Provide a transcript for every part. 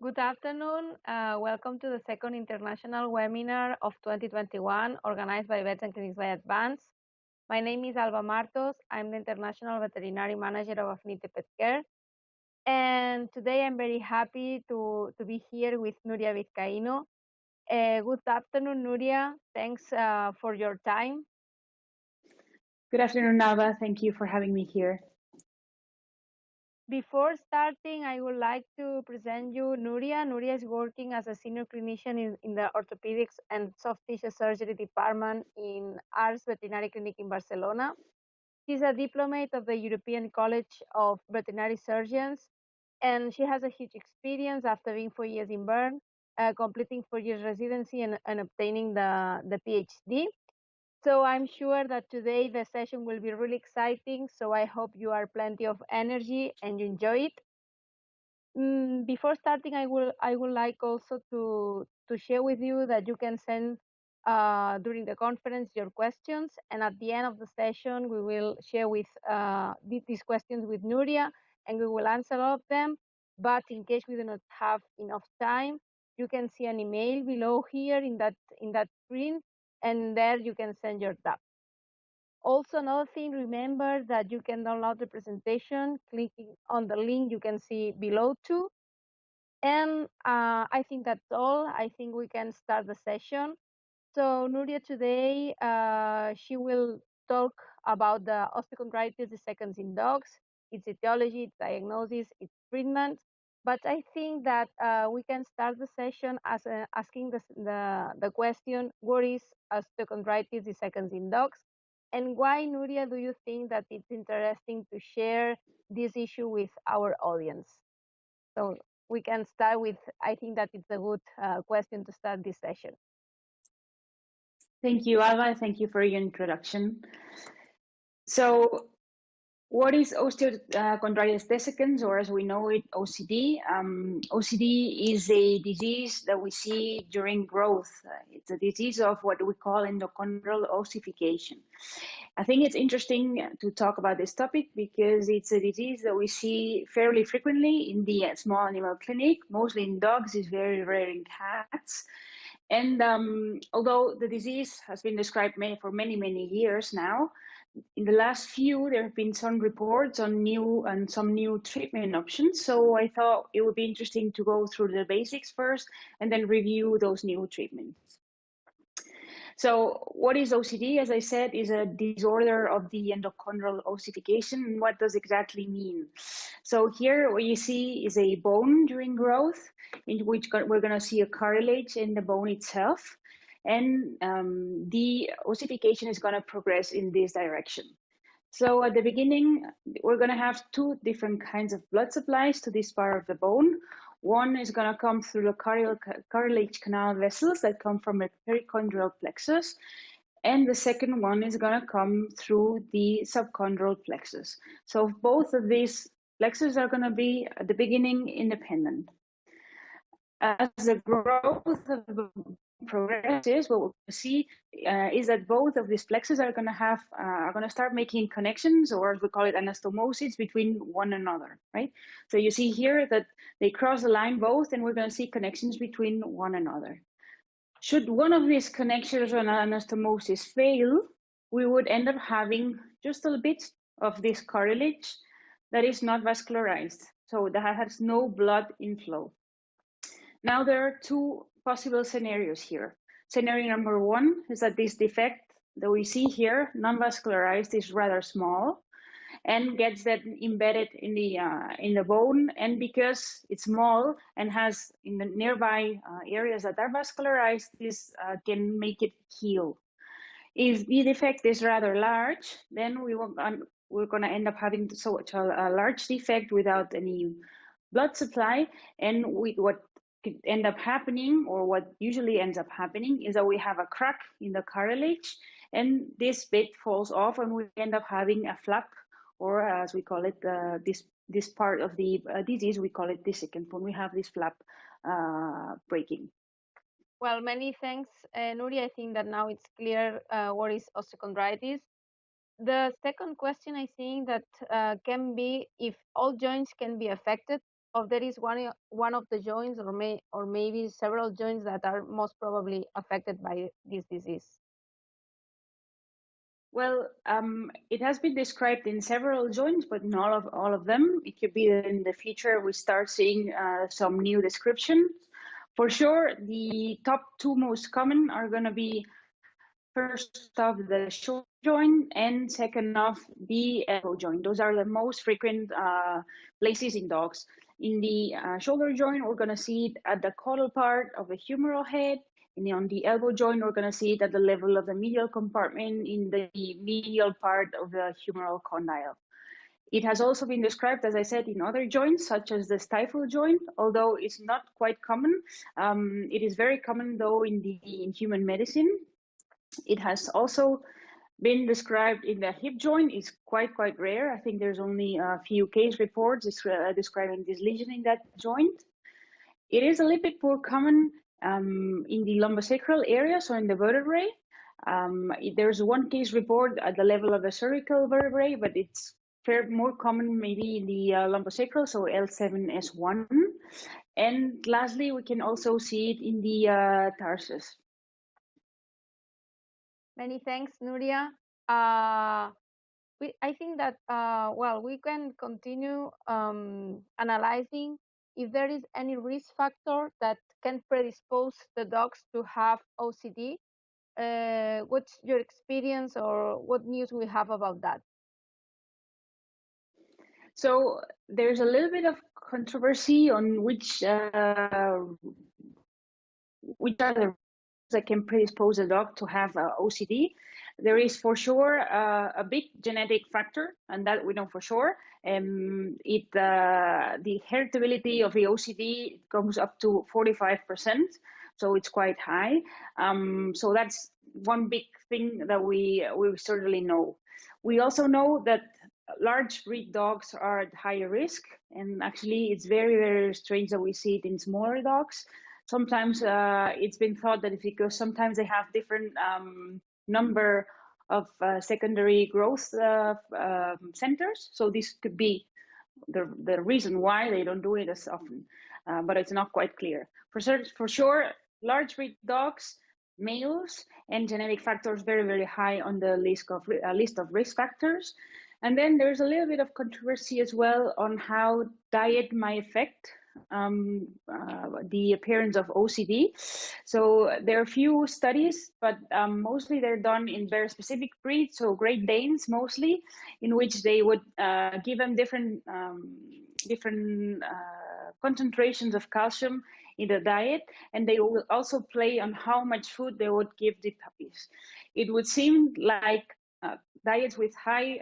Good afternoon. Welcome to the second international webinar of 2021 organized by Vets and Clinics by Advance. My name is Alba Martos. I'm the International Veterinary Manager of Affinity Pet Care. And today I'm very happy to be here with Núria Vizcaíno. Good afternoon, Núria. Thanks for your time. Good afternoon, Alba. Thank you for having me here. Before starting, I would like to present you Núria. Núria is working as a senior clinician in the Orthopaedics and Soft Tissue Surgery Department in Ars Veterinaria Clinic in Barcelona. She's a diplomate of the European College of Veterinary Surgeons, and she has a huge experience after being 4 years in Bern, completing 4 years residency and obtaining the PhD. So I'm sure that today the session will be really exciting. So I hope you are plenty of energy and you enjoy it. Before starting, I would like also to share with you that you can send during the conference your questions, and at the end of the session we will share with these questions with Núria, and we will answer all of them. But in case we do not have enough time, you can see an email below here in that screen, and there you can send your doubts. Also, another thing, remember that you can download the presentation clicking on the link you can see below too. And I think that's all. I think we can start the session. So Núria today, she will talk about the osteochondritis dissecans in dogs, its etiology, its diagnosis, its treatment. But I think that we can start the session as asking the question, what is osteochondritis dissecans in dogs? And why, Núria, do you think that it's interesting to share this issue with our audience? So we can start with, I think that it's a good question to start this session. Thank you, Alba. Thank you for your introduction. So, what is osteochondritis dissecans, or as we know it, OCD? OCD is a disease that we see during growth. It's a disease of what we call endochondral ossification. I think it's interesting to talk about this topic because it's a disease that we see fairly frequently in the small animal clinic, mostly in dogs, is very rare in cats. And although the disease has been described for many years now, in the last few, there have been some reports on some new treatment options. So I thought it would be interesting to go through the basics first and then review those new treatments. So what is OCD? As I said, is a disorder of the endochondral ossification. And what does exactly mean? So here what you see is a bone during growth, in which we're going to see a cartilage in the bone itself. And the ossification is going to progress in this direction. So at the beginning, we're going to have two different kinds of blood supplies to this part of the bone. One is going to come through the cartilage canal vessels that come from a perichondral plexus. And the second one is going to come through the subchondral plexus. So both of these plexus are going to be at the beginning independent. As the growth of the progresses, what we'll see is that both of these plexus are going to start making connections, or as we call it, anastomosis, between one another, right? So you see here that they cross the line both, and we're going to see connections between one another. Should one of these connections or anastomosis fail, we would end up having just a bit of this cartilage that is not vascularized, so that has no blood inflow. Now there are two possible scenarios here. Scenario number one is that this defect that we see here, non-vascularized, is rather small and gets that embedded in the bone. And because it's small and has in the nearby areas that are vascularized, this can make it heal. If the defect is rather large, then we're going to end up having such a large defect without any blood supply, and what could end up happening, or what usually ends up happening, is that we have a crack in the cartilage, and this bit falls off, and we end up having a flap, or as we call it, this part of the disease, we call it dissecant, when we have this flap breaking. Well, many thanks, Núria. I think that now it's clear what is osteochondritis. The second question, I think that can be if all joints can be affected there is one of the joints or maybe several joints that are most probably affected by this disease? Well, it has been described in several joints, but not all of them. It could be that in the future we start seeing some new descriptions. For sure, the top two most common are going to be first off the shoulder joint and second off the elbow joint. Those are the most frequent places in dogs. In the shoulder joint, we're going to see it at the caudal part of the humeral head. And on the elbow joint, we're going to see it at the level of the medial compartment in the medial part of the humeral condyle. It has also been described, as I said, in other joints, such as the stifle joint, although it's not quite common. It is very common, though, in human medicine. It has also been described in the hip joint. It's quite rare. I think there's only a few case reports describing this lesion in that joint. It is a little bit more common in the lumbosacral area, so in the vertebrae. There's one case report at the level of the cervical vertebrae, but it's more common maybe in the lumbosacral, so L7S1. And lastly, we can also see it in the tarsus. Many thanks, Núria. I think that, well, we can continue analyzing if there is any risk factor that can predispose the dogs to have OCD. What's your experience or what news we have about that? So there's a little bit of controversy on which are the that can predispose a dog to have OCD. There is for sure a big genetic factor, and that we know for sure. The heritability of the OCD comes up to 45%, so it's quite high. So that's one big thing that we certainly know. We also know that large breed dogs are at higher risk, and actually it's very strange that we see it in smaller dogs. Sometimes it's been thought that it's because sometimes they have different number of secondary growth centers. So this could be the reason why they don't do it as often, but it's not quite clear. For sure, large breed dogs, males, and genetic factors very high on the list of risk factors. And then there's a little bit of controversy as well on how diet might affect the appearance of OCD. So there are a few studies, but mostly they're done in very specific breeds, so Great Danes mostly, in which they would give them different concentrations of calcium in the diet, and they will also play on how much food they would give the puppies. It would seem like diets with high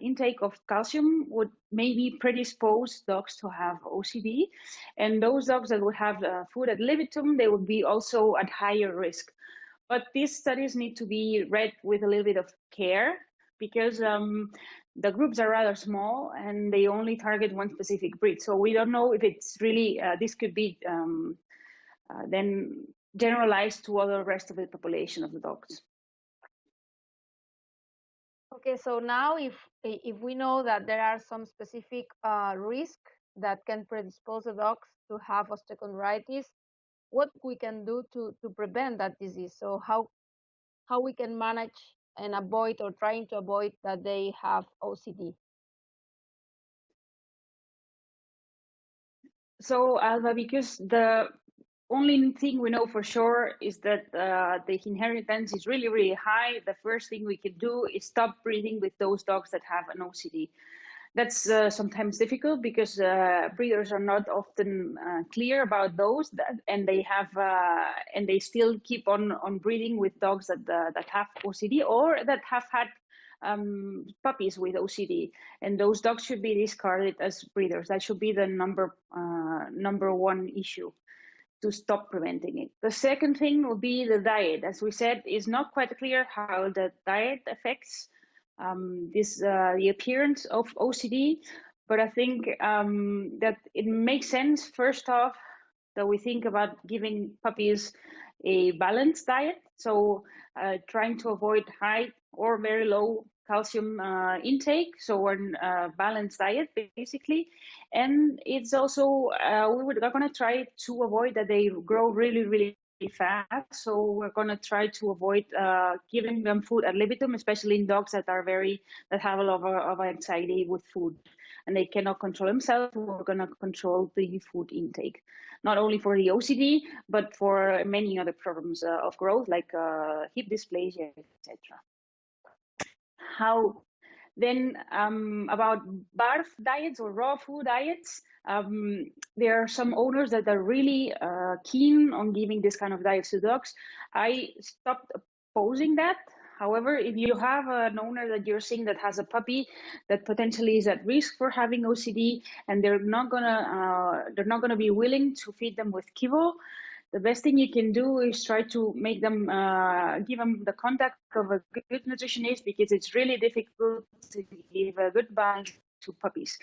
intake of calcium would maybe predispose dogs to have OCD, and those dogs that would have food ad libitum, they would be also at higher risk. But these studies need to be read with a little bit of care, because the groups are rather small and they only target one specific breed. So we don't know if it's really, this could be then generalized to all the rest of the population of the dogs. Okay, so now if we know that there are some specific risk that can predispose the dogs to have osteochondritis, what we can do to prevent that disease? So how we can manage and avoid, or trying to avoid, that they have OCD? So Alba, because the only thing we know for sure is that the inheritance is really high, the first thing we can do is stop breeding with those dogs that have an OCD. That's sometimes difficult because breeders are not often clear about those, and they have and they still keep on breeding with dogs that have OCD or that have had puppies with OCD, and those dogs should be discarded as breeders. That should be the number one issue to stop preventing it. The second thing will be the diet. As we said, it's not quite clear how the diet affects the appearance of OCD, but I think that it makes sense, first off, that we think about giving puppies a balanced diet. So trying to avoid high or very low calcium intake, so a balanced diet basically. And it's also we're going to try to avoid that they grow really fast. So we're going to try to avoid giving them food ad libitum, especially in dogs that have a lot of anxiety with food and they cannot control themselves. We're going to control the food intake, not only for the OCD, but for many other problems of growth, like hip dysplasia, etc. How then about barf diets or raw food diets? There are some owners that are really keen on giving this kind of diets to dogs. I stopped opposing that. However, if you have an owner that you're seeing that has a puppy that potentially is at risk for having OCD, and they're not gonna be willing to feed them with kibble, the best thing you can do is try to make them give them the contact of a good nutritionist, because it's really difficult to give a good balance to puppies.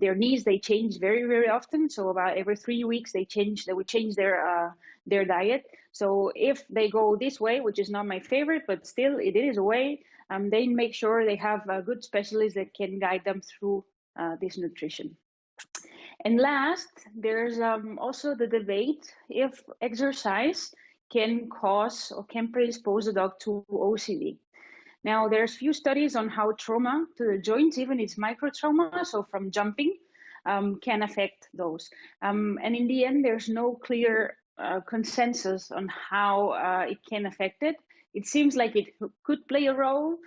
Their needs, they change very often. So about every 3 weeks they would change their diet. So if they go this way, which is not my favorite, but still it is a way, they make sure they have a good specialist that can guide them through this nutrition. And last, there's also the debate if exercise can cause or can predispose a dog to OCD. Now, there's few studies on how trauma to the joints, even it's micro trauma, so from jumping, can affect those. And in the end, there's no clear consensus on how it can affect it. It seems like it could play a role.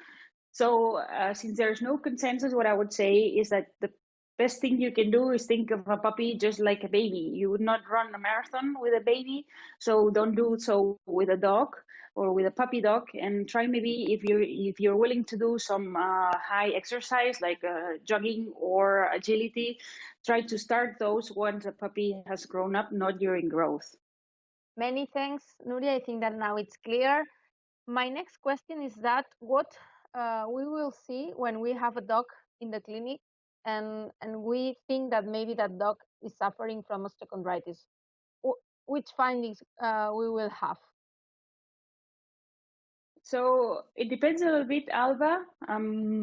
So since there's no consensus, what I would say is that the best thing you can do is think of a puppy just like a baby. You would not run a marathon with a baby, so don't do so with a dog or with a puppy dog. And try maybe if you're willing to do some high exercise like jogging or agility, try to start those once a puppy has grown up, not during growth. Many thanks, Núria. I think that now it's clear. My next question is that what we will see when we have a dog in the clinic and we think that maybe that dog is suffering from osteochondritis. Which findings we will have? So it depends a little bit, Alba.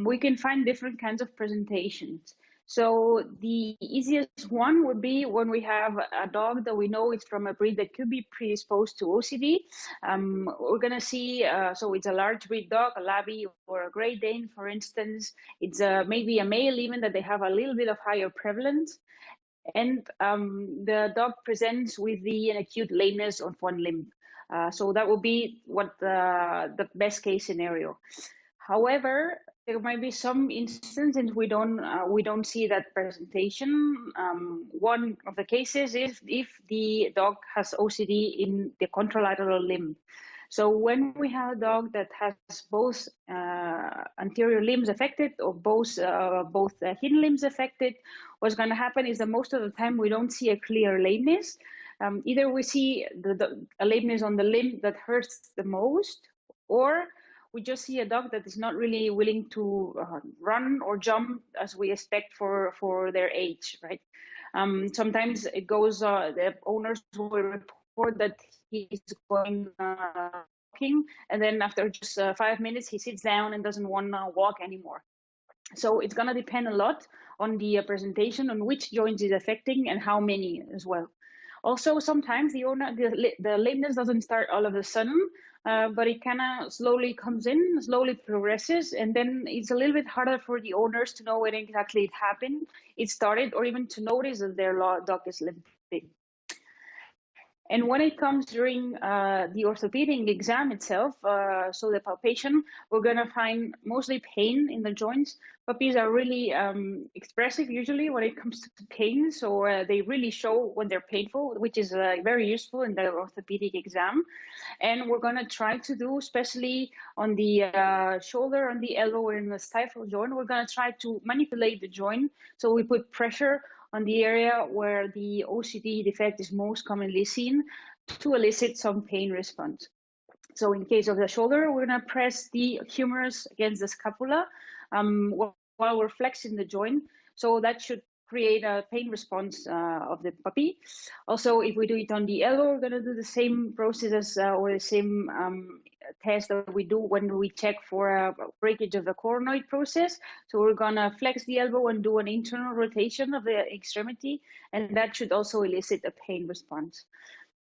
We can find different kinds of presentations. So the easiest one would be when we have a dog that we know is from a breed that could be predisposed to OCD. We're going to see, so it's a large breed dog, a Labby or a Great Dane, for instance. It's maybe a male even that they have a little bit of higher prevalence. And the dog presents with an acute lameness of one limb. So that would be what the best case scenario. However, there might be some instances we don't see that presentation. One of the cases is if the dog has OCD in the contralateral limb. So when we have a dog that has both anterior limbs affected or both hidden limbs affected, what's going to happen is that most of the time we don't see a clear lameness. Either we see a lameness on the limb that hurts the most, or we just see a dog that is not really willing to run or jump as we expect for their age, right? Sometimes it goes, the owners will report that he's going walking, and then after just 5 minutes, he sits down and doesn't want to walk anymore. So it's going to depend a lot on the presentation, on which joints is affecting and how many as well. Also, sometimes the lameness doesn't start all of a sudden, but it kind of slowly comes in, slowly progresses, and then it's a little bit harder for the owners to know when exactly it happened, it started, or even to notice that their dog is limping. And when it comes during the orthopedic exam itself, so the palpation, we're going to find mostly pain in the joints. Puppies are really expressive usually when it comes to pain, so they really show when they're painful, which is very useful in the orthopedic exam. And we're going to try to do, especially on the shoulder, on the elbow, or in the stifle joint, we're going to try to manipulate the joint. So we put pressure on the area where the OCD defect is most commonly seen to elicit some pain response. So in case of the shoulder, we're going to press the humerus against the scapula while we're flexing the joint. So that should create a pain response of the puppy. Also, if we do it on the elbow, we're going to do the same process or the same test that we do when we check for a breakage of the coronoid process. So we're going to flex the elbow and do an internal rotation of the extremity, and that should also elicit a pain response.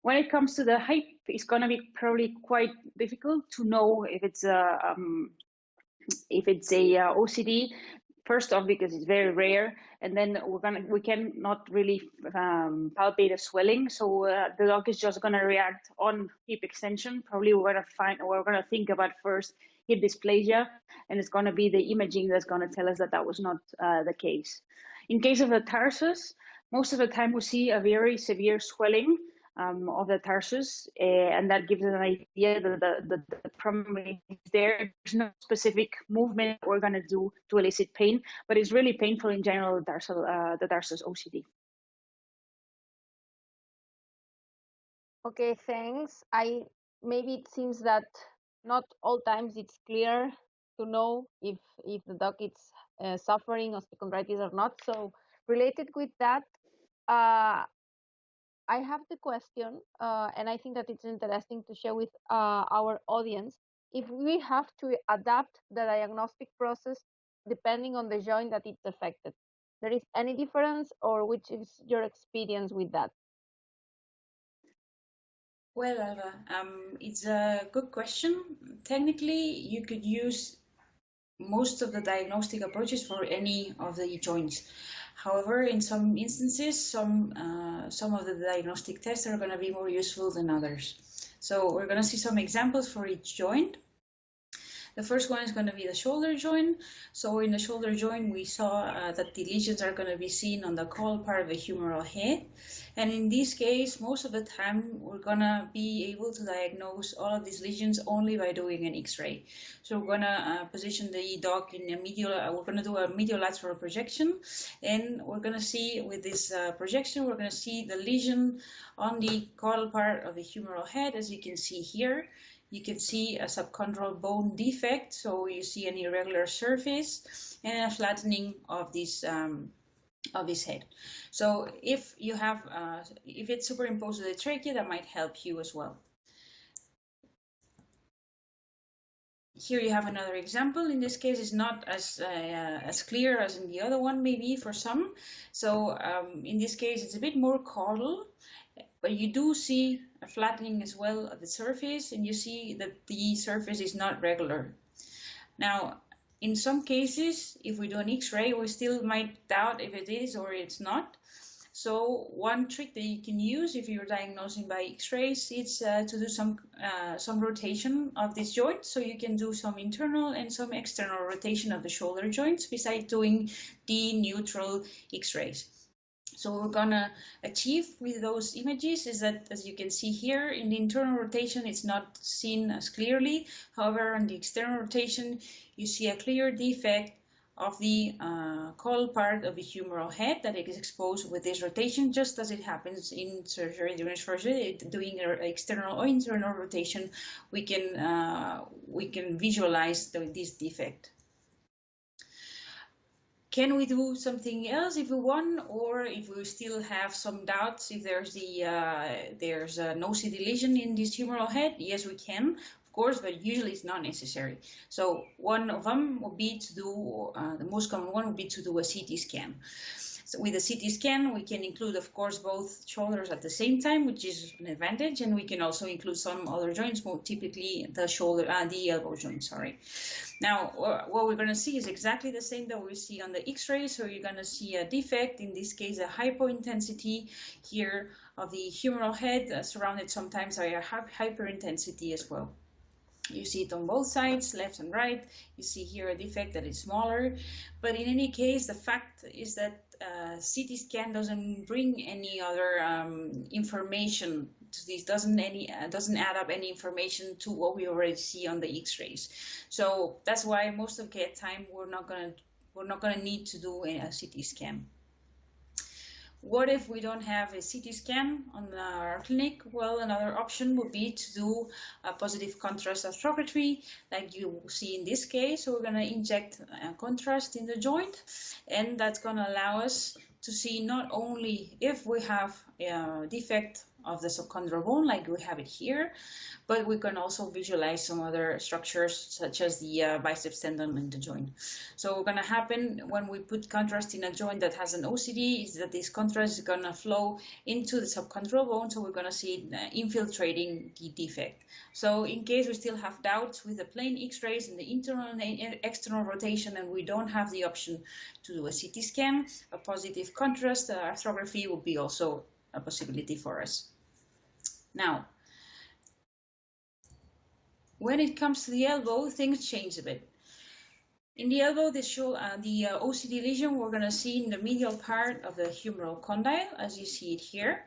When it comes to the height, it's going to be probably quite difficult to know if it's a OCD. First off, because it's very rare, and then we cannot really palpate a swelling. So the dog is just gonna react on hip extension. Probably we're gonna think about first hip dysplasia, and it's gonna be the imaging that's gonna tell us that that was not the case. In case of the tarsus, most of the time we see a very severe swelling of the tarsus, and that gives us an idea that the problem is there. There's no specific movement we're going to do to elicit pain, but it's really painful in general, the tarsus OCD. Okay, thanks. Maybe it seems that not all times it's clear to know if the dog is suffering osteochondritis or not. So related with that, I have the question, and I think that it's interesting to share with our audience. If we have to adapt the diagnostic process depending on the joint that it's affected, there is any difference, or which is your experience with that? Well, Alva, it's a good question. Technically, you could use most of the diagnostic approaches for any of the joints. However, in some instances, some of the diagnostic tests are going to be more useful than others. So we're going to see some examples for each joint. The first one is going to be the shoulder joint. So in the shoulder joint, we saw that the lesions are going to be seen on the caudal part of the humeral head. And in this case, most of the time, we're going to be able to diagnose all of these lesions only by doing an X-ray. So we're going to position the dog in a medial, we're going to do a medial lateral projection. And we're going to see with this projection, we're going to see the lesion on the caudal part of the humeral head, as you can see here. You can see a subchondral bone defect, so you see an irregular surface and a flattening of this head. So if you have, if it's superimposed with the trachea, that might help you as well. Here you have another example. In this case, it's not as clear as in the other one, maybe for some. So in this case, it's a bit more caudal. But you do see a flattening as well of the surface, and you see that the surface is not regular. Now, in some cases, if we do an X-ray, we still might doubt if it is or it's not. So one trick that you can use if you're diagnosing by X-rays is to do some rotation of this joint. So you can do some internal and some external rotation of the shoulder joints besides doing the neutral X-rays. So what we're gonna achieve with those images is that, as you can see here, in the internal rotation, it's not seen as clearly. However, on the external rotation, you see a clear defect of the caudal part of the humeral head that is exposed with this rotation, just as it happens in surgery. During surgery, doing external or internal rotation, we can visualize this defect. Can we do something else if we want, or if we still have some doubts if there's an OCD lesion in this humeral head? Yes, we can, of course, but usually it's not necessary. So one of them would be to do, the most common one would be to do a CT scan. So with a CT scan, we can include, of course, both shoulders at the same time, which is an advantage, and we can also include some other joints, more typically the elbow joint, sorry. Now, what we're going to see is exactly the same that we see on the X-ray. So you're going to see a defect, in this case, a hypointensity here of the humeral head, surrounded sometimes by a hyperintensity as well. You see it on both sides, left and right. You see here a defect that is smaller. But in any case, the fact is that CT scan doesn't bring any other information to this, doesn't add up any information to what we already see on the X-rays. So that's why most of the time we're not gonna need to do a CT scan. What if we don't have a CT scan on our clinic? Well, another option would be to do a positive contrast arthrography, like you see in this case. So we're going to inject contrast in the joint, and that's going to allow us to see not only if we have a defect of the subchondral bone like we have it here, but we can also visualize some other structures such as the biceps tendon and the joint. So what's going to happen when we put contrast in a joint that has an OCD is that this contrast is going to flow into the subchondral bone, so we're going to see it infiltrating the defect. So in case we still have doubts with the plain x-rays and the internal and external rotation and we don't have the option to do a CT scan, a positive contrast arthrography would be also a possibility for us. Now, when it comes to the elbow, things change a bit. In the elbow, they show the OCD lesion we're going to see in the medial part of the humeral condyle, as you see it here.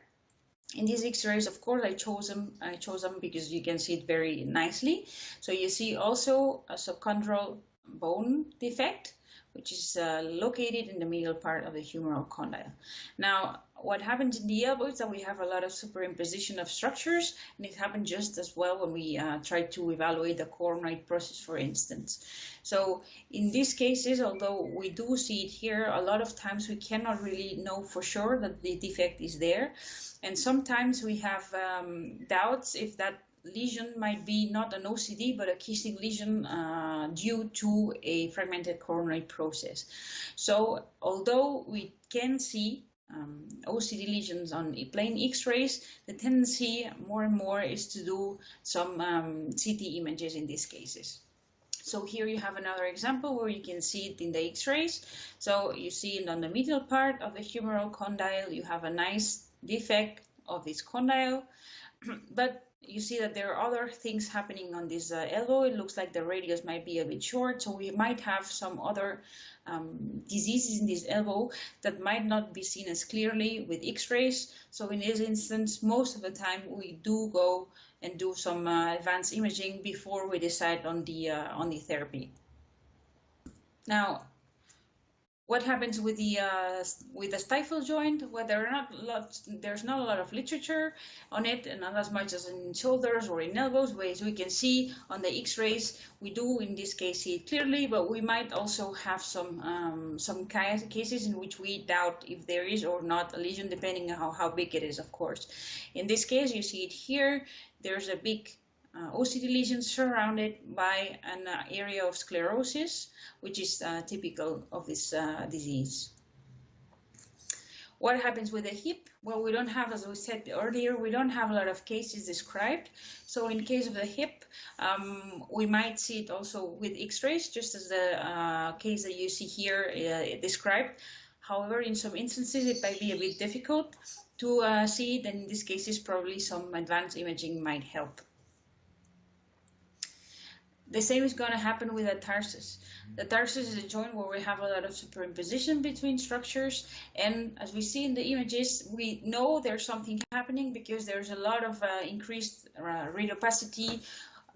In these x-rays, of course, I chose them because you can see it very nicely. So you see also a subchondral bone defect, which is located in the medial part of the humeral condyle. Now, what happens in the elbow is that we have a lot of superimposition of structures, and it happened just as well when we try to evaluate the coronoid process, for instance. So in these cases, although we do see it here, a lot of times we cannot really know for sure that the defect is there. And sometimes we have doubts if that lesion might be not an OCD, but a kissing lesion due to a fragmented coronoid process. So although we can see OCD lesions on plain x-rays, the tendency more and more is to do some CT images in these cases. So here you have another example where you can see it in the x-rays. So you see it on the medial part of the humeral condyle, you have a nice defect of this condyle, but you see that there are other things happening on this elbow. It looks like the radius might be a bit short, so we might have some other diseases in this elbow that might not be seen as clearly with x-rays. So in this instance, most of the time we do go and do some advanced imaging before we decide on the therapy. Now, what happens with the stifle joint? Well, there's not a lot of literature on it, and not as much as in shoulders or in elbows. As we can see on the x-rays, we do in this case see it clearly, but we might also have some cases in which we doubt if there is or not a lesion, depending on how big it is, of course. In this case, you see it here. There's a big OCD lesion surrounded by an area of sclerosis, which is typical of this disease. What happens with the hip? Well, we don't have, as we said earlier, we don't have a lot of cases described. So in case of the hip, we might see it also with x-rays, just as the case that you see here described. However, in some instances, it might be a bit difficult to see it, and in these cases, probably some advanced imaging might help. The same is going to happen with the tarsus. The tarsus is a joint where we have a lot of superimposition between structures, and as we see in the images, we know there's something happening because there's a lot of increased radiopacity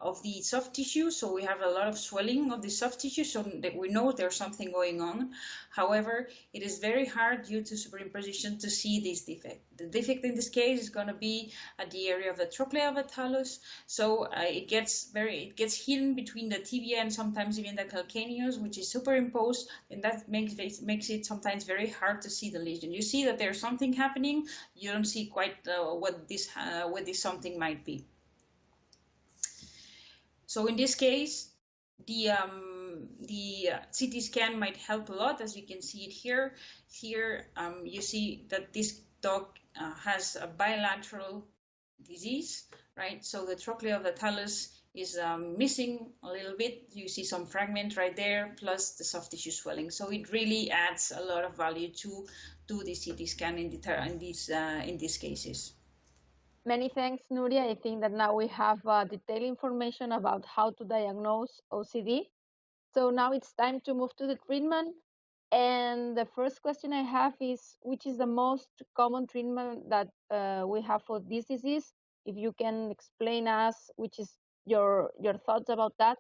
of the soft tissue, so we have a lot of swelling of the soft tissue, so that we know there's something going on. However, it is very hard due to superimposition to see this defect. The defect in this case is going to be at the area of the trochlea of the talus, so it gets hidden between the tibia and sometimes even the calcaneus, which is superimposed, and that makes it sometimes very hard to see the lesion. You see that there's something happening, you don't see quite what this something might be. So in this case, the CT scan might help a lot, as you can see it here. Here you see that this dog has a bilateral disease, right? So the trochlea of the talus is missing a little bit. You see some fragment right there, plus the soft tissue swelling. So it really adds a lot of value to the CT scan in these cases. Many thanks, Núria. I think that now we have detailed information about how to diagnose OCD. So now it's time to move to the treatment. And the first question I have is, which is the most common treatment that we have for this disease? If you can explain us, which is your thoughts about that?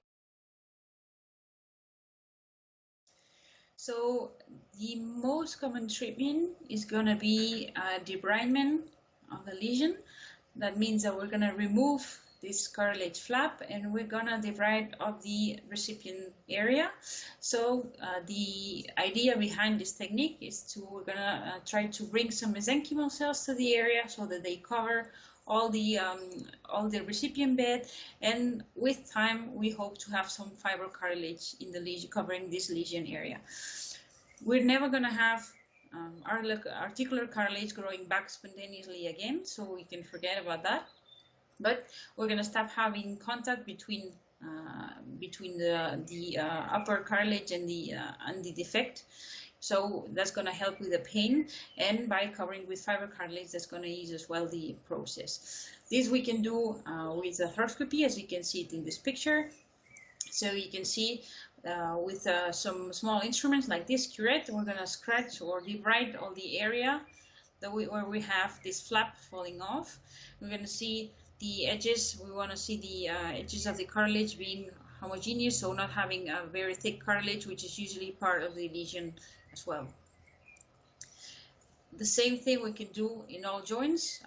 So the most common treatment is going to be debridement of the lesion. That means that we're going to remove this cartilage flap, and we're gonna debride of the recipient area. So the idea behind this technique is we're gonna try to bring some mesenchymal cells to the area so that they cover all the recipient bed, and with time we hope to have some fibrocartilage in the lesion covering this lesion area. We're never gonna have articular cartilage growing back spontaneously again, so we can forget about that. But we're going to stop having contact between the upper cartilage and the defect. So that's going to help with the pain, and by covering with fibrocartilage, that's going to ease as well the process. This we can do with arthroscopy, as you can see it in this picture. So you can see with some small instruments like this curette, we're going to scratch or debride all the area where we have this flap falling off. We're going to see the edges. We want to see the edges of the cartilage being homogeneous, so not having a very thick cartilage, which is usually part of the lesion as well. The same thing we can do in all joints.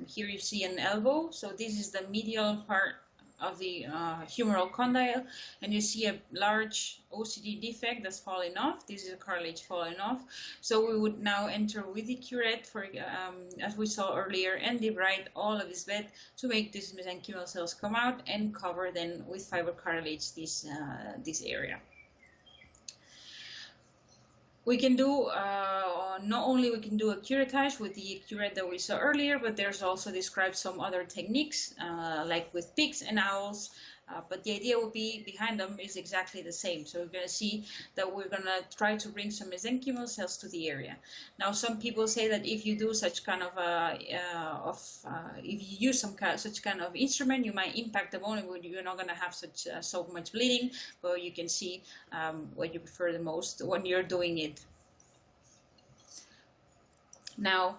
Here you see an elbow. So this is the medial part of the humeral condyle, and you see a large OCD defect that's falling off. This is a cartilage falling off. So we would now enter with the curette, as we saw earlier, and debride all of this bed to make these mesenchymal cells come out and cover then with fibrocartilage this area. We can do, not only we can do a curettage with the curette that we saw earlier, but there's also described some other techniques, like with pigs and owls, but the idea will be behind them is exactly the same. So we're going to see that we're going to try to bring some mesenchymal cells to the area. Now, some people say that if you do such kind of, if you use such kind of instrument, you might impact the bone, and you're not going to have so much bleeding, but you can see what you prefer the most when you're doing it. Now,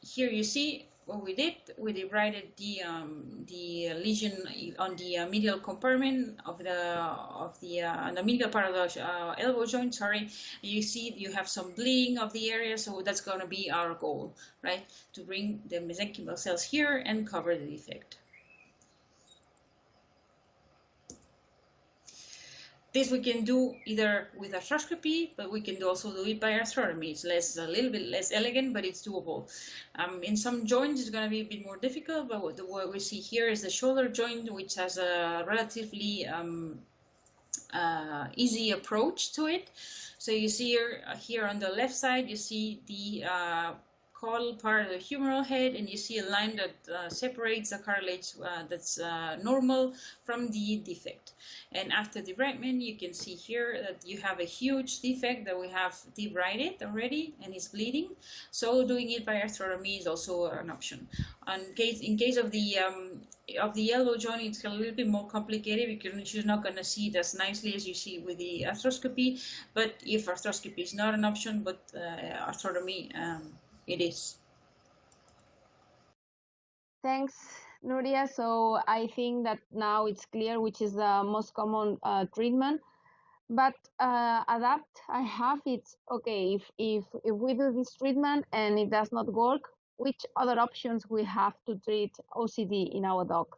here you see what we did. We debrided the lesion on the medial compartment of the medial part of the elbow joint. Sorry, you see you have some bleeding of the area, so that's going to be our goal, right? To bring the mesenchymal cells here and cover the defect. This we can do either with arthroscopy, but we can also do it by arthrotomy. It's a little bit less elegant, but it's doable. In some joints, it's going to be a bit more difficult, but what we see here is the shoulder joint, which has a relatively easy approach to it. So you see here on the left side, you see the caudal part of the humeral head, and you see a line that separates the cartilage that's normal from the defect. And after debridement, you can see here that you have a huge defect that we have debrided already, and it's bleeding. So doing it by arthrotomy is also an option. In case of the elbow joint, it's a little bit more complicated because you're not going to see it as nicely as you see with the arthroscopy. But if arthroscopy is not an option, but arthrotomy it is. Thanks, Núria. So I think that now it's clear which is the most common treatment. But adapt, I have it's okay. If we do this treatment and it does not work, which other options we have to treat OCD in our dog?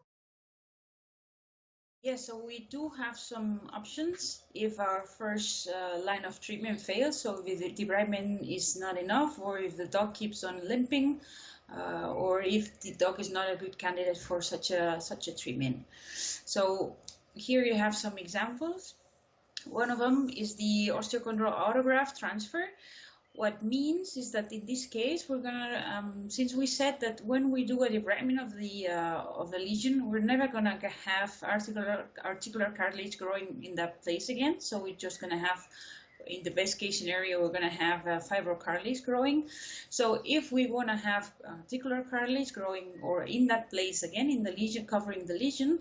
Yes, so we do have some options if our first line of treatment fails. So if the debridement is not enough, or if the dog keeps on limping, or if the dog is not a good candidate for such a treatment. So here you have some examples. One of them is the osteochondral autograft transfer. What means is that in this case, we're gonna, since we said that when we do a debridement of the lesion, we're never gonna have articular cartilage growing in that place again. So we're just gonna have, in the best case scenario, we're gonna have fibrocartilage growing. So if we wanna have articular cartilage growing or in that place again, in the lesion, covering the lesion,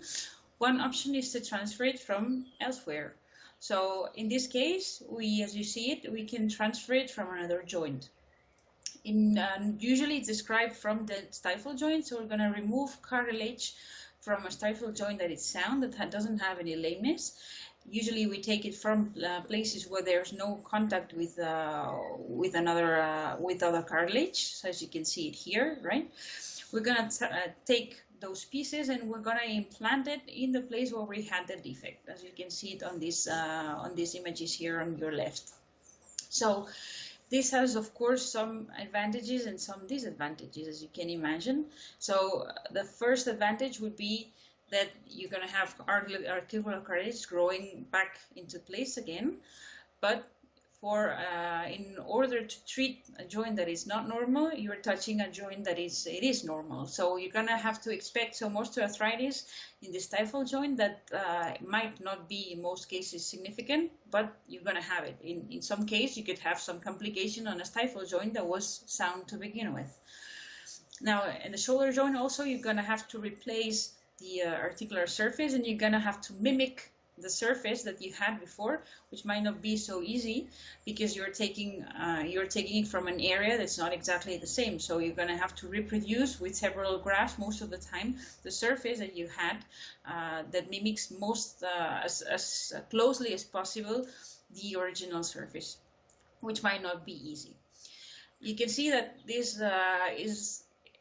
one option is to transfer it from elsewhere. So in this case, as you see it, we can transfer it from another joint. Usually it's described from the stifle joint, so we're going to remove cartilage from a stifle joint that is sound, that doesn't have any lameness. Usually we take it from places where there's no contact with other cartilage, so as you can see it here, right? we're going to take those pieces and we're going to implant it in the place where we had the defect, as you can see it on these images here on your left. So this has, of course, some advantages and some disadvantages, as you can imagine. So the first advantage would be that you're going to have articular cartilage growing back into place again, but in order to treat a joint that is not normal, you're touching a joint that is normal. So you're going to have to expect some osteoarthritis in the stifle joint that might not be in most cases significant, but you're going to have it. In some case, you could have some complication on a stifle joint that was sound to begin with. Now, in the shoulder joint also, you're going to have to replace the articular surface, and you're going to have to mimic the surface that you had before, which might not be so easy because you're taking it from an area that's not exactly the same. So you're going to have to reproduce with several grafts most of the time the surface that you had that mimics as closely as possible the original surface, which might not be easy. You can see that this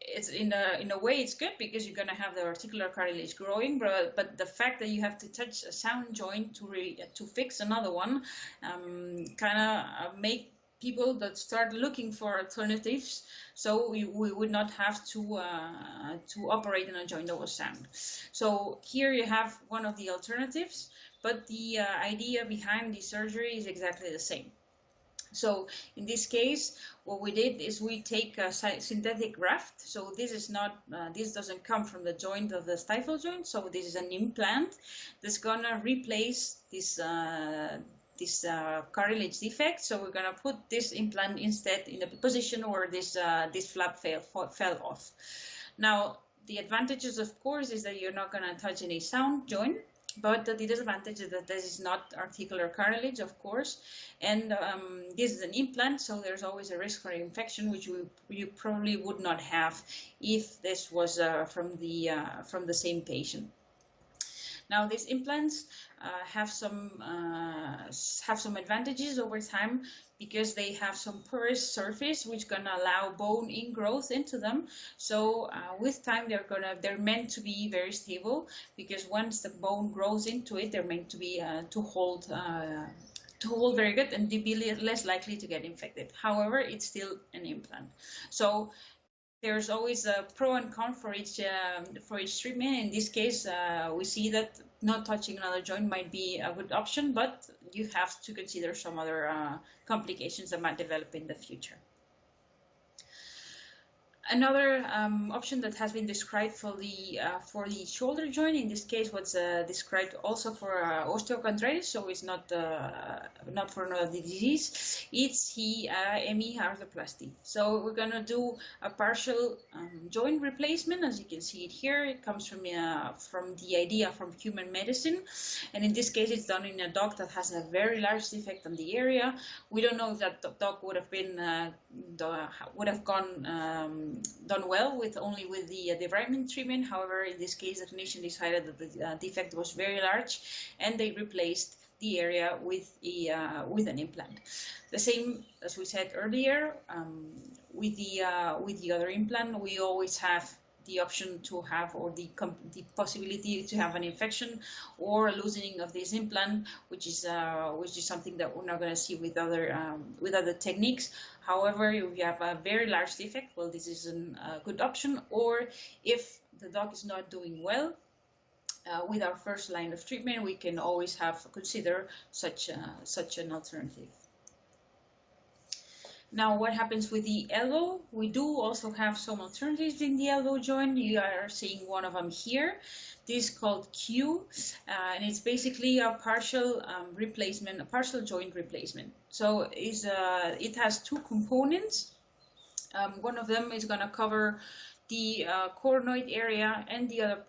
it's in a way it's good because you're going to have the articular cartilage growing, but the fact that you have to touch a sound joint to fix another one kind of make people that start looking for alternatives, so we would not have to operate in a joint that was sound. So here you have one of the alternatives, but the idea behind the surgery is exactly the same. So in this case, what we did is we take a synthetic graft. So this is not, this doesn't come from the joint of the stifle joint. So this is an implant that's gonna replace this cartilage defect. So we're gonna put this implant instead in the position where this flap fell off. Now the advantages, of course, is that you're not gonna touch any sound joint. But the disadvantage is that this is not articular cartilage, of course, and this is an implant, so there's always a risk for infection, which you probably would not have if this was from the same patient. Now, these implants have some advantages over time because they have some porous surface which gonna allow bone ingrowth into them. So with time they're meant to be very stable because once the bone grows into it, they're meant to be to hold very good and be less likely to get infected. However, it's still an implant. So there's always a pro and con for each treatment. In this case, we see that not touching another joint might be a good option, but you have to consider some other complications that might develop in the future. Another option that has been described for the shoulder joint, in this case, was described also for osteochondritis, so it's not for another disease. It's the ME arthroplasty. So we're gonna do a partial joint replacement, as you can see it here. It comes from the idea from human medicine, and in this case, it's done in a dog that has a very large defect on the area. We don't know if that dog would have done well with the debridement treatment. However, in this case, the clinician decided that the defect was very large, and they replaced the area with an implant. The same as we said earlier, with the other implant, we always have the option to have, or the possibility to have an infection or a loosening of this implant, which is something that we're not going to see with other techniques. However, if you have a very large defect, well, this is a good option. Or if the dog is not doing well, with our first line of treatment, we can always consider such an alternative. Now, what happens with the elbow? We do also have some alternatives in the elbow joint. You are seeing one of them here. This is called Q, and it's basically a partial replacement, a partial joint replacement. So it has two components. One of them is going to cover the coronoid area, and the other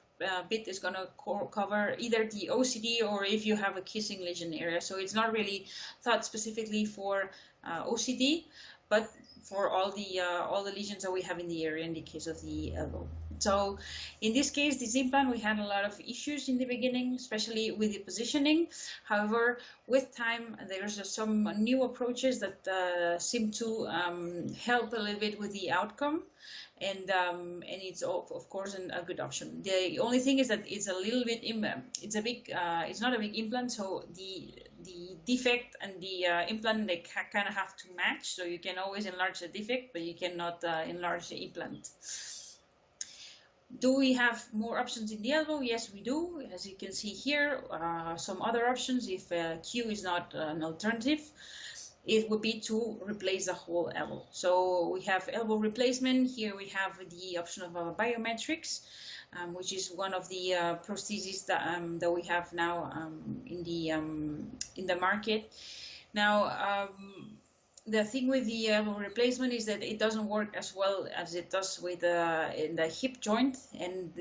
bit is going to cover either the OCD or if you have a kissing lesion area. So it's not really thought specifically for OCD, but for all the lesions that we have in the area in the case of the elbow. So in this case, this implant, we had a lot of issues in the beginning, especially with the positioning. However, with time, there's some new approaches that seem to help a little bit with the outcome. And it's of course a good option. The only thing is that it's a little bit it's not a big implant, so the defect and the implant, they kind of have to match. So you can always enlarge the defect, but you cannot enlarge the implant. Do we have more options in the elbow? Yes, we do. As you can see here, some other options if Q is not an alternative. It would be to replace the whole elbow. So we have elbow replacement. Here we have the option of biometrics, which is one of the prostheses that we have now in the market. Now, the thing with the elbow replacement is that it doesn't work as well as it does with in the hip joint, and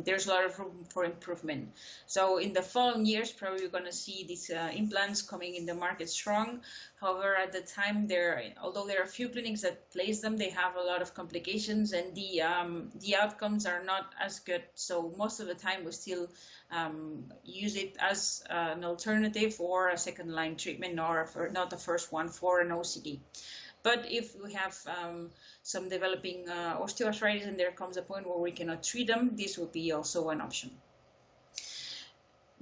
there's a lot of room for improvement. So in the following years, probably we're going to see these implants coming in the market strong. However, at the time, although there are a few clinics that place them, they have a lot of complications, and the outcomes are not as good. So most of the time, we still use it as an alternative or a second line treatment, or not the first one for an OCD. But if we have some developing osteoarthritis and there comes a point where we cannot treat them, this would be also an option.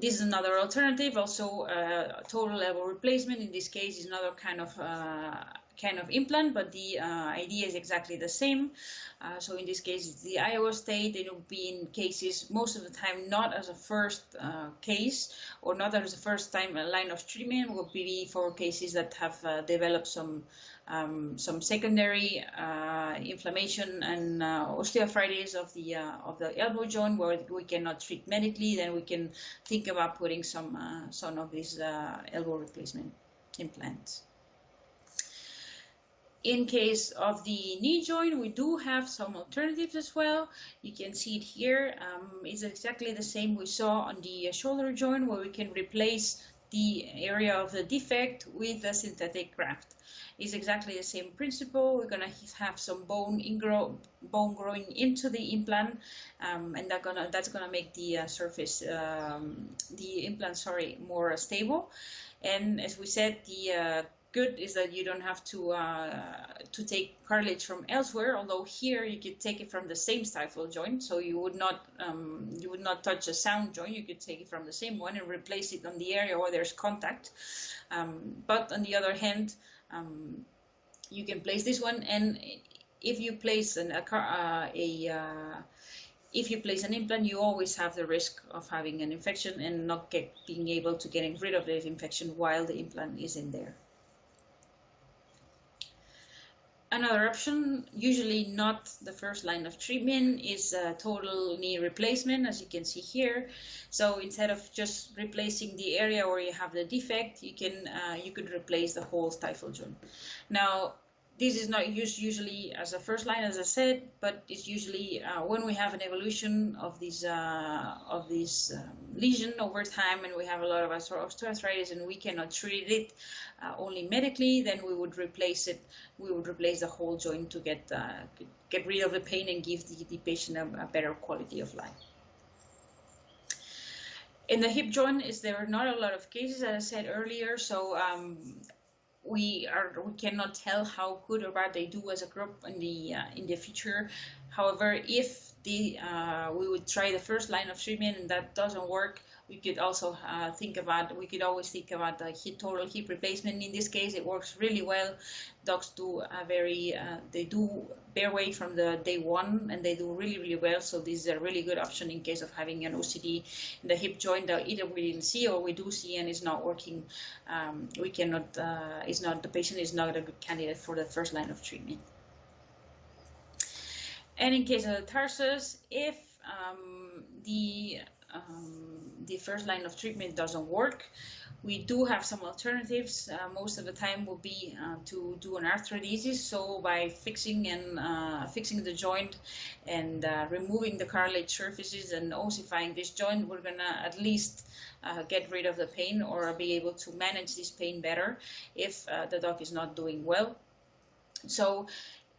This is another alternative, also total elbow replacement. In this case, is another kind of implant, but the idea is exactly the same. So in this case, it's the Iowa state. It will be in cases most of the time not as a first case, or not as a first time line of treatment. Will be for cases that have developed some secondary inflammation and osteoarthritis of the elbow joint, where we cannot treat medically. Then we can think about putting some of these elbow replacement implants. In case of the knee joint, we do have some alternatives as well. You can see it here. It's exactly the same we saw on the shoulder joint, where we can replace the area of the defect with a synthetic graft. It's exactly the same principle. We're going to have some bone growing into the implant, and that's gonna make the surface, the implant, more stable. And as we said, the good is that you don't have to take cartilage from elsewhere. Although here you could take it from the same stifle joint, so you would not touch a sound joint. You could take it from the same one and replace it on the area where there's contact. But on the other hand, you can place this one, and if you place an implant, you always have the risk of having an infection and not being able to get rid of the infection while the implant is in there. Another option, usually not the first line of treatment, is total knee replacement, as you can see here. So instead of just replacing the area where you have the defect, you could replace the whole stifle joint. Now, this is not used usually as a first line, as I said, but it's usually when we have an evolution of this lesion over time, and we have a lot of osteoarthritis, and we cannot treat it only medically. Then we would replace it. We would replace the whole joint to get rid of the pain and give the patient a better quality of life. In the hip joint, there are not a lot of cases, as I said earlier, so we cannot tell how good or bad they do as a group in the future. However, if we would try the first line of treatment and that doesn't work, we could also always think about the total hip replacement. In this case, it works really well. Docs do they do bear weight from the day one, and they do really, really well. So this is a really good option in case of having an OCD in the hip joint that either we didn't see or we do see and it's not working. The patient is not a good candidate for the first line of treatment. And in case of the tarsus, if the first line of treatment doesn't work, we do have some alternatives. Most of the time will be to do an arthrodesis. So by fixing the joint and removing the cartilage surfaces and ossifying this joint, we're gonna at least get rid of the pain or be able to manage this pain better if the dog is not doing well. So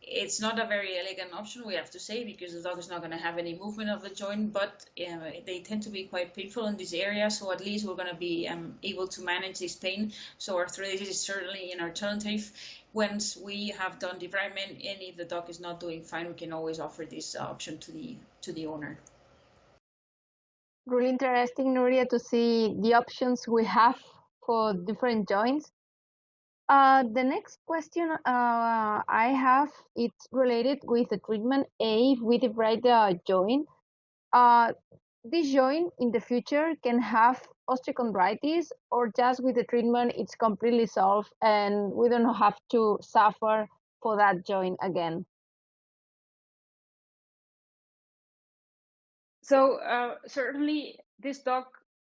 it's not a very elegant option, we have to say, because the dog is not going to have any movement of the joint, but they tend to be quite painful in this area, so at least we're going to be able to manage this pain. So arthritis is certainly an alternative once we have done debridement, and if the dog is not doing fine, we can always offer this option to the owner. Really interesting, Núria, to see the options we have for different joints. The next question I have, it's related with the treatment A. If we debride the joint, this joint in the future can have osteochondritis, or just with the treatment it's completely solved and we don't have to suffer for that joint again? So certainly this dog,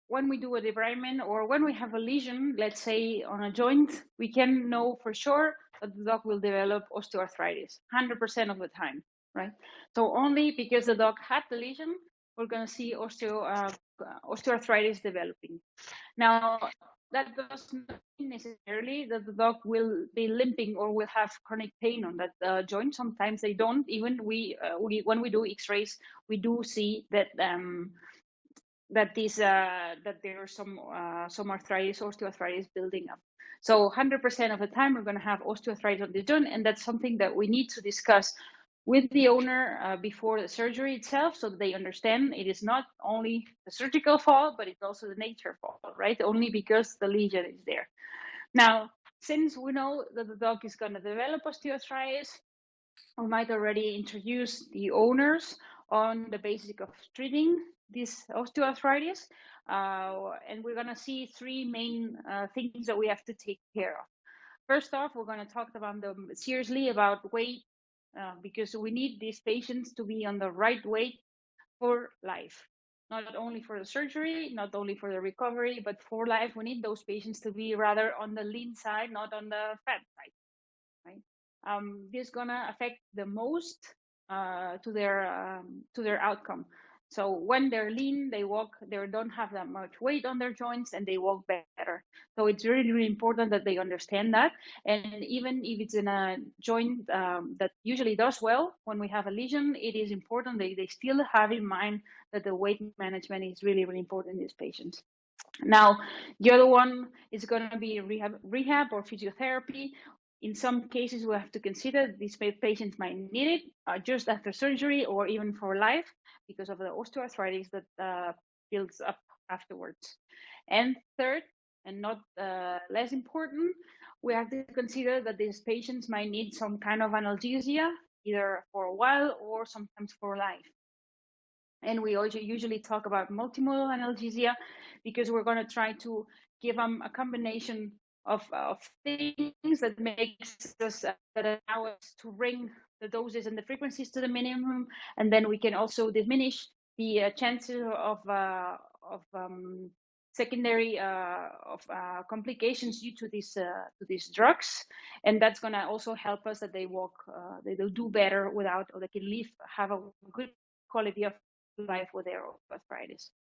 when we do a debridement or when we have a lesion, let's say on a joint, we can know for sure that the dog will develop osteoarthritis 100% of the time, right? So only because the dog had the lesion, we're going to see osteoarthritis developing. Now, that does not mean necessarily that the dog will be limping or will have chronic pain on that joint. Sometimes they don't. Even when we do X-rays, we do see that that there's some arthritis, osteoarthritis building up. So 100% of the time we're going to have osteoarthritis on the joint, and that's something that we need to discuss with the owner before the surgery itself, so that they understand it is not only the surgical fault, but it's also the nature fault, right? Only because the lesion is there. Now, since we know that the dog is going to develop osteoarthritis, we might already introduce the owners on the basic of treating this osteoarthritis. And we're going to see three main things that we have to take care of. First off, we're going to talk about them seriously about weight, because we need these patients to be on the right weight for life. Not only for the surgery, not only for the recovery, but for life. We need those patients to be rather on the lean side, not on the fat side, right? This is gonna affect the most to their outcome. So when they're lean, they walk, they don't have that much weight on their joints, and they walk better. So it's really, really important that they understand that. And even if it's in a joint that usually does well, when we have a lesion, it is important that they still have in mind that the weight management is really, really important in these patients. Now, the other one is going to be rehab or physiotherapy. In some cases, we have to consider these patients might need it just after surgery or even for life because of the osteoarthritis that builds up afterwards. And third, and not less important, we have to consider that these patients might need some kind of analgesia, either for a while or sometimes for life. And we also usually talk about multimodal analgesia because we're going to try to give them a combination of things that makes us that allow us to bring the doses and the frequencies to the minimum, and then we can also diminish the chances of secondary complications due to these drugs, and that's going to also help us that they walk, they'll do better without, or they can live, have a good quality of life with their arthritis.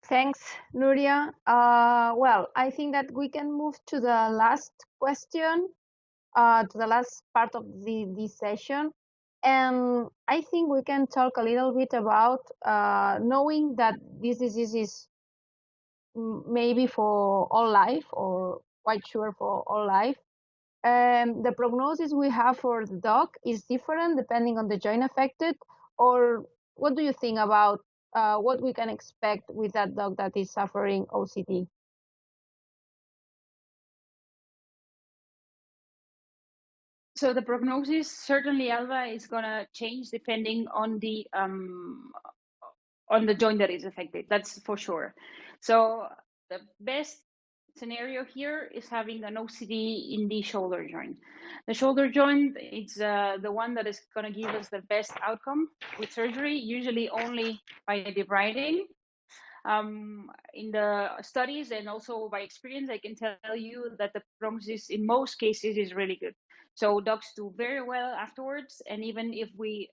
Thanks, Núria. Well, I think that we can move to the last question, to the last part of this session. And I think we can talk a little bit about knowing that this disease is maybe for all life, or quite sure for all life. The prognosis we have for the dog is different depending on the joint affected, or what do you think about what we can expect with that dog that is suffering OCD? So the prognosis, certainly, Alba, is going to change depending on the joint that is affected. That's for sure. So the best scenario here is having an OCD in the shoulder joint. The shoulder joint is the one that is going to give us the best outcome with surgery, usually only by debriding. In the studies and also by experience, I can tell you that the prognosis in most cases is really good. So dogs do very well afterwards, and even if we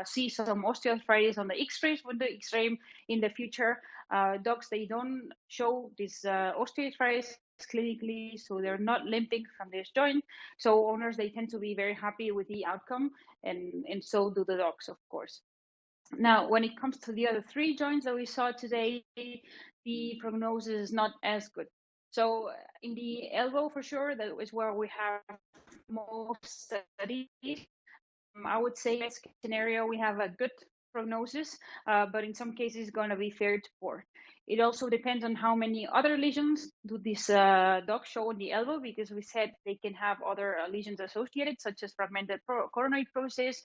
see some osteoarthritis on the X-rays with the X-ray in the future, dogs, they don't show this osteoarthritis clinically, so they're not limping from this joint. So owners, they tend to be very happy with the outcome, and so do the dogs, of course. Now, when it comes to the other three joints that we saw today, the prognosis is not as good. So in the elbow, for sure, that is where we have most studies. I would say in this scenario, we have a good prognosis, but in some cases, it's going to be fair to poor. It also depends on how many other lesions do these dogs show in the elbow, because we said they can have other lesions associated, such as fragmented coronoid process,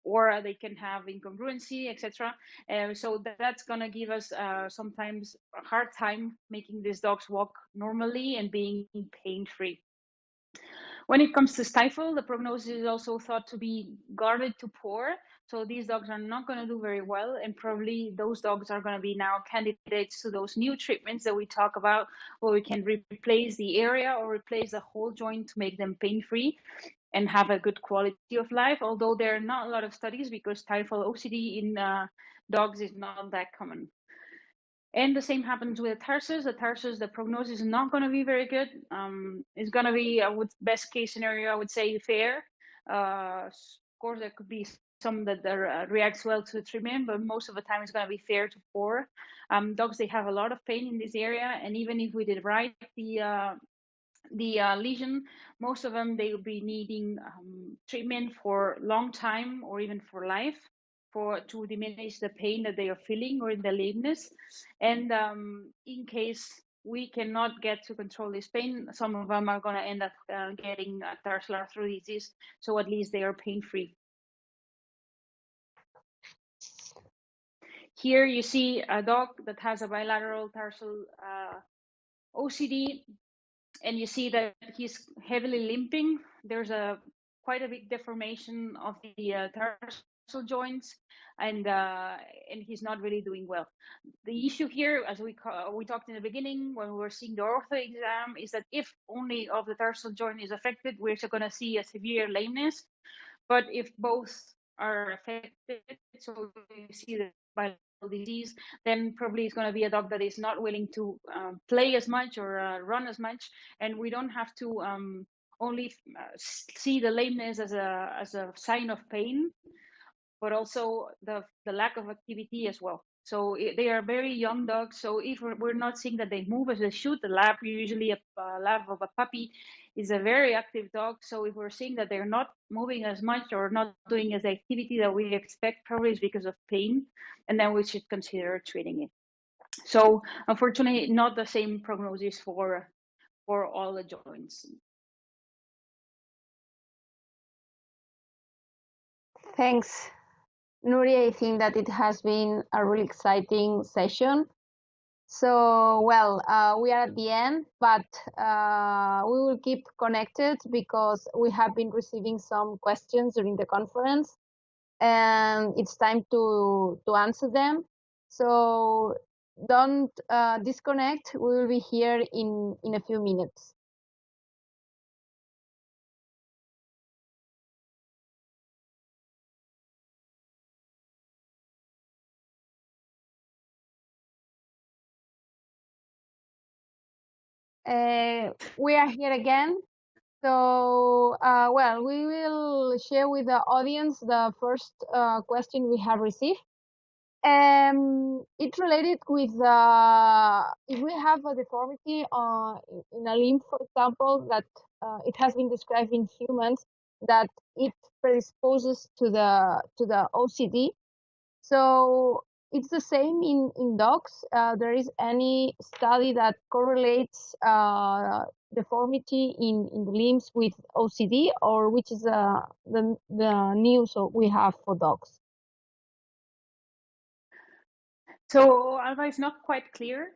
or they can have incongruency, etc. So that's going to give us sometimes a hard time making these dogs walk normally and being pain-free. When it comes to stifle, the prognosis is also thought to be guarded to poor. So these dogs are not going to do very well, and probably those dogs are going to be now candidates to those new treatments that we talk about, where we can replace the area or replace the whole joint to make them pain-free and have a good quality of life, although there are not a lot of studies because stifle OCD in dogs is not that common. And the same happens with the tarsus. The tarsus, the prognosis is not going to be very good. It's going to be, best case scenario, I would say, fair. Of course, there could be some that reacts well to treatment, but most of the time it's going to be fair to poor. Dogs, they have a lot of pain in this area, and even if we did right the lesion, most of them, they will be needing treatment for a long time or even for life to diminish the pain that they are feeling or the lameness. And in case we cannot get to control this pain, some of them are going to end up getting tarsal arthritis, so at least they are pain-free. Here you see a dog that has a bilateral tarsal OCD, and you see that he's heavily limping. There's quite a big deformation of the tarsal joints, and he's not really doing well. The issue here, as we talked in the beginning when we were seeing the ortho exam, is that if only of the tarsal joint is affected, we're going to see a severe lameness. But if both are affected, so you see the bilateral disease, then probably it's going to be a dog that is not willing to play as much or run as much, and we don't have to only see the lameness as a sign of pain, but also the lack of activity as well. So they are very young dogs. So if we're not seeing that they move as they should, the lab, usually a lab of a puppy, is a very active dog. So if we're seeing that they're not moving as much or not doing as the activity that we expect, probably is because of pain, and then we should consider treating it. So unfortunately, not the same prognosis for all the joints. Thanks, Núria. I think that it has been a really exciting session. So, well, we are at the end, but we will keep connected because we have been receiving some questions during the conference, and it's time to answer them. So don't disconnect. We will be here in a few minutes. We are here again. So, well, we will share with the audience the first question we have received. It's related with if we have a deformity in a limb, for example, that it has been described in humans that it predisposes to the OCD. So it's the same in dogs. There is any study that correlates deformity in the limbs with OCD, or which is the news we have for dogs? So Alva, is not quite clear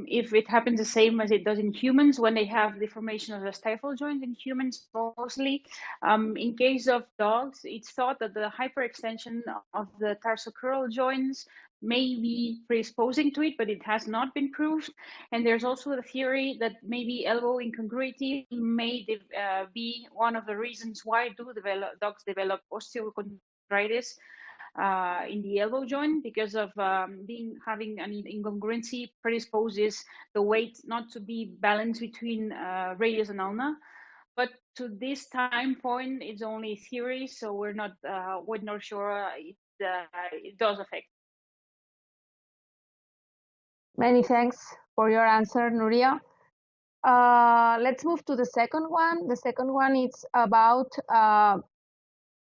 if it happens the same as it does in humans when they have deformation of the stifle joint in humans mostly. In case of dogs, it's thought that the hyperextension of the tarsocrural joints may be predisposing to it, but it has not been proved. And there's also the theory that maybe elbow incongruity may be one of the reasons why dogs develop osteochondritis in the elbow joint, because of having an incongruency predisposes the weight not to be balanced between radius and ulna. But to this time point, it's only theory, so we're not sure it does affect. Many thanks for your answer, Núria. Let's move to the second one. The second one is about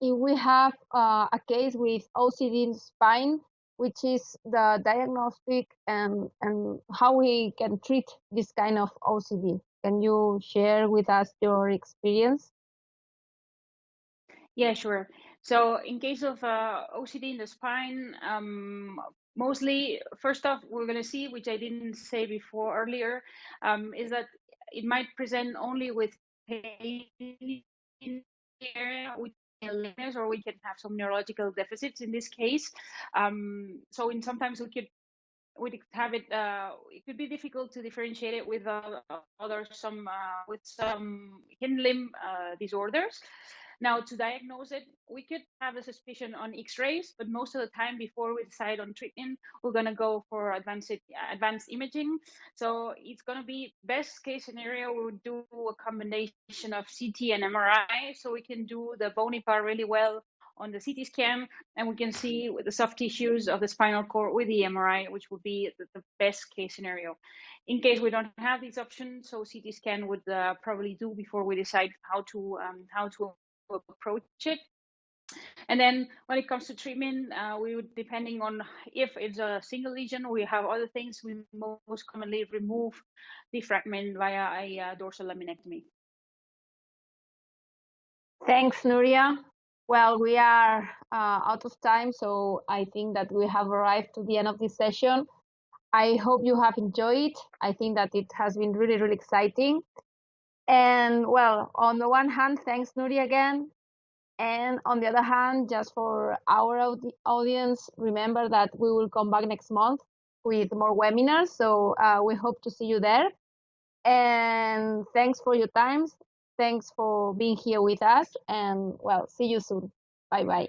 if we have a case with OCD in the spine, which is the diagnostic and how we can treat this kind of OCD. Can you share with us your experience? Yeah, sure. So in case of OCD in the spine, mostly, first off, we're going to see, which I didn't say before earlier, is that it might present only with pain in the area, with lameness, or we can have some neurological deficits in this case. So sometimes we could have it. It could be difficult to differentiate it with some hidden limb disorders. Now, to diagnose it, we could have a suspicion on X-rays, but most of the time, before we decide on treatment, we're going to go for advanced imaging. So it's going to be best case scenario. We would do a combination of CT and MRI, so we can do the bony part really well on the CT scan, and we can see the soft tissues of the spinal cord with the MRI, which would be the best case scenario. In case we don't have these options, so CT scan would probably do before we decide how to approach it. And then when it comes to treatment, we would, depending on if it's a single lesion, we have other things. We most commonly remove the fragment via a dorsal laminectomy. Thanks, Núria. Well, we are out of time, so I think that we have arrived to the end of this session. I hope you have enjoyed. I think that it has been really, really exciting. And well, on the one hand, thanks, Núria, again. And on the other hand, just for our audience, remember that we will come back next month with more webinars. So we hope to see you there. And thanks for your time. Thanks for being here with us. And well, see you soon. Bye-bye.